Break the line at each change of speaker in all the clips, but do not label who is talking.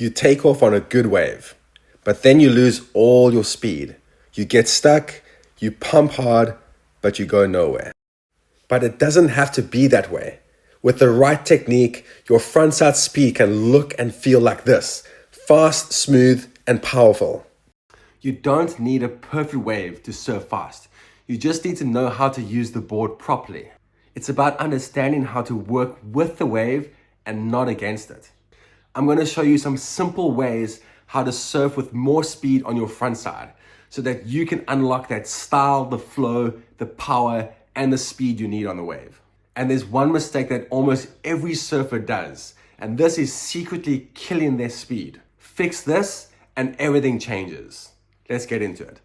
You take off on a good wave, but then you lose all your speed. You get stuck, you pump hard, but you go nowhere. But it doesn't have to be that way. With the right technique, your frontside speed can look and feel like this: fast, smooth, and powerful. You don't need a perfect wave to surf fast. You just need to know how to use the board properly. It's about understanding how to work with the wave and not against it. I'm going to show you some simple ways how to surf with more speed on your frontside so that you can unlock that style, the flow, the power, and the speed you need on the wave. And there's one mistake that almost every surfer does, and this is secretly killing their speed. Fix this and everything changes. Let's get into it.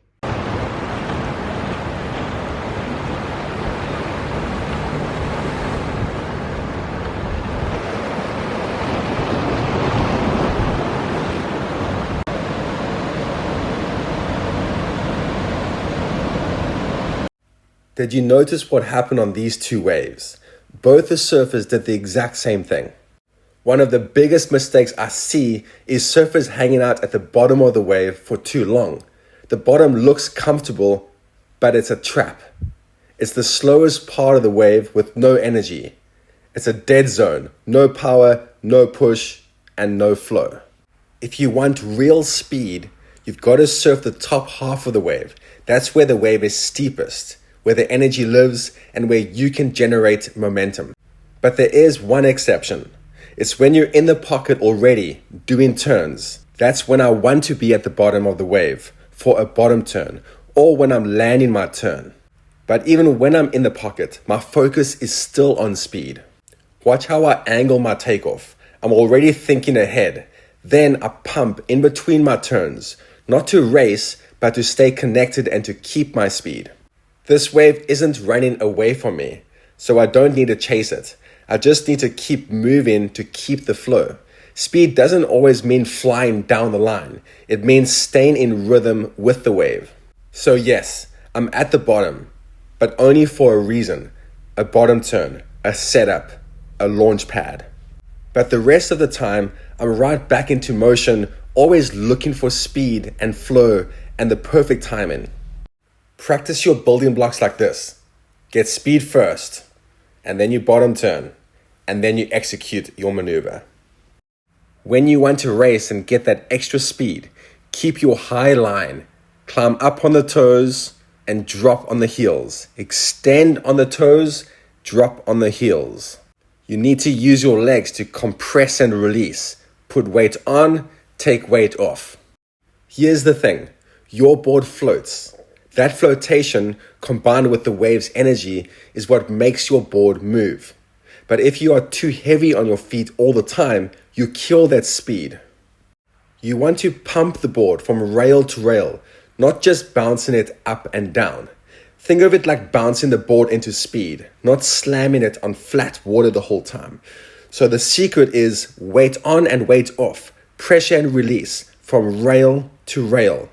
Did you notice what happened on these two waves? Both the surfers did the exact same thing. One of the biggest mistakes I see is surfers hanging out at the bottom of the wave for too long. The bottom looks comfortable, but it's a trap. It's the slowest part of the wave with no energy. It's a dead zone, no power, no push, and no flow. If you want real speed, you've got to surf the top half of the wave. That's where the wave is steepest, where the energy lives, and where you can generate momentum. But there is one exception. It's when you're in the pocket already, doing turns. That's when I want to be at the bottom of the wave for a bottom turn, or when I'm landing my turn. But even when I'm in the pocket, my focus is still on speed. Watch how I angle my takeoff. I'm already thinking ahead. Then I pump in between my turns, not to race, but to stay connected and to keep my speed. This wave isn't running away from me, so I don't need to chase it. I just need to keep moving to keep the flow. Speed doesn't always mean flying down the line. It means staying in rhythm with the wave. So yes, I'm at the bottom, but only for a reason: a bottom turn, a setup, a launch pad. But the rest of the time, I'm right back into motion, always looking for speed and flow and the perfect timing. Practice your building blocks like this. Get speed first, and then you bottom turn, and then you execute your maneuver. When you want to race and get that extra speed, keep your high line, climb up on the toes, and drop on the heels. Extend on the toes, drop on the heels. You need to use your legs to compress and release. Put weight on, take weight off. Here's the thing, your board floats. That flotation, combined with the wave's energy, is what makes your board move. But if you are too heavy on your feet all the time, you kill that speed. You want to pump the board from rail to rail, not just bouncing it up and down. Think of it like bouncing the board into speed, not slamming it on flat water the whole time. So the secret is weight on and weight off, pressure and release from rail to rail,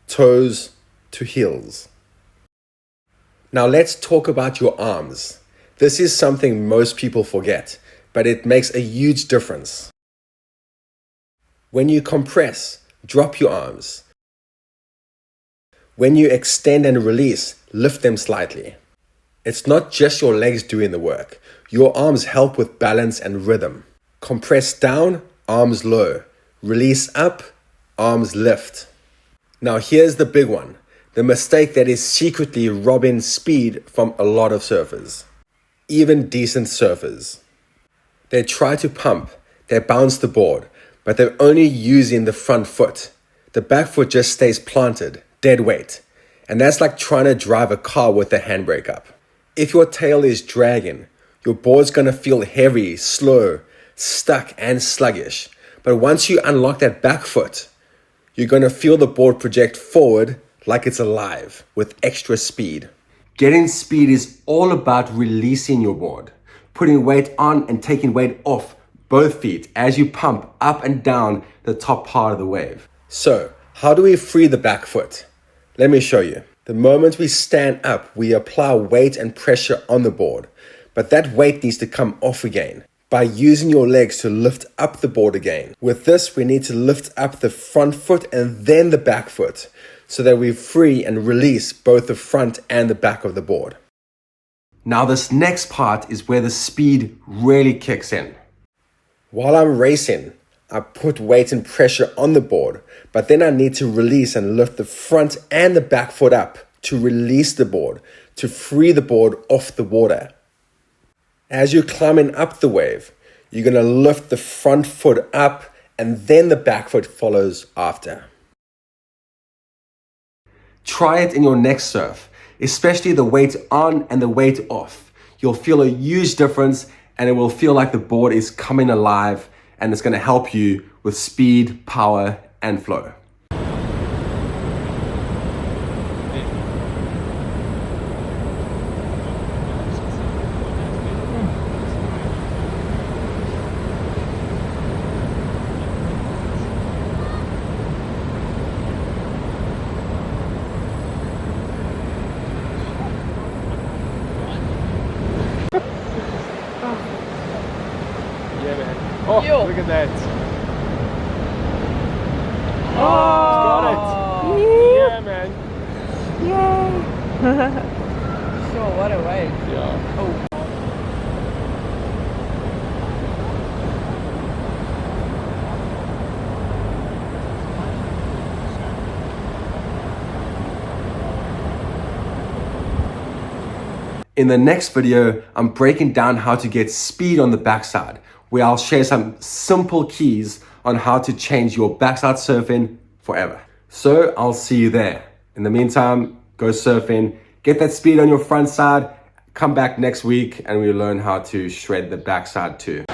toes to heels. Now let's talk about your arms. This is something most people forget, but it makes a huge difference. When you compress, drop your arms. When you extend and release, lift them slightly. It's not just your legs doing the work. Your arms help with balance and rhythm. Compress down, arms low. Release up, arms lift. Now here's the big one. The mistake that is secretly robbing speed from a lot of surfers. Even decent surfers. They try to pump, they bounce the board, but they're only using the front foot. The back foot just stays planted, dead weight. And that's like trying to drive a car with the handbrake up. If your tail is dragging, your board's gonna feel heavy, slow, stuck, and sluggish. But once you unlock that back foot, you're gonna feel the board project forward like it's alive with extra speed. Getting speed is all about releasing your board, putting weight on and taking weight off both feet as you pump up and down the top part of the wave. So, how do we free the back foot? Let me show you. The moment we stand up, we apply weight and pressure on the board, but that weight needs to come off again. by using your legs to lift up the board again. With this, we need to lift up the front foot and then the back foot so that we free and release both the front and the back of the board. Now this next part is where the speed really kicks in. While I'm racing, I put weight and pressure on the board, but then I need to release and lift the front and the back foot up to release the board, to free the board off the water. As you're climbing up the wave, you're going to lift the front foot up and then the back foot follows after. Try it in your next surf, especially the weight on and the weight off. You'll feel a huge difference and it will feel like the board is coming alive, and it's going to help you with speed, power, and flow.
Yeah, man. Oh,
Yo.
look at that.
Oh,
Got it. Yeah, man.
Yay! Sure, what a wave.
Yeah.
Oh.
In the next video, I'm breaking down how to get speed on the backside, where I'll share some simple keys on how to change your backside surfing forever. So I'll see you there. In the meantime, go surfing, get that speed on your front side, come back next week and we'll learn how to shred the backside too.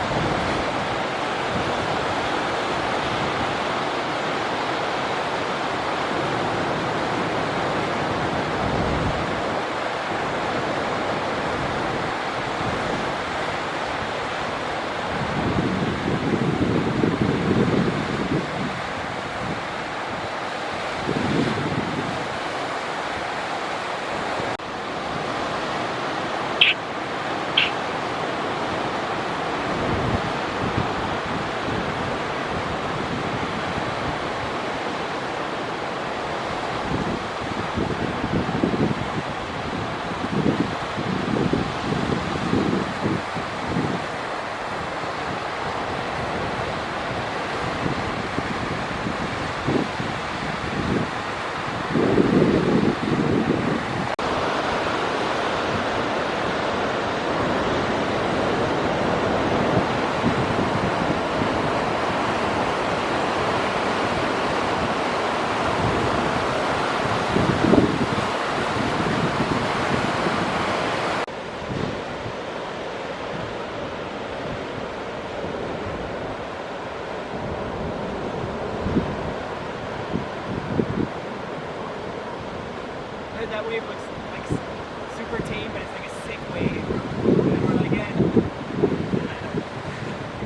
That wave looks like super tame, but it's like a sick wave.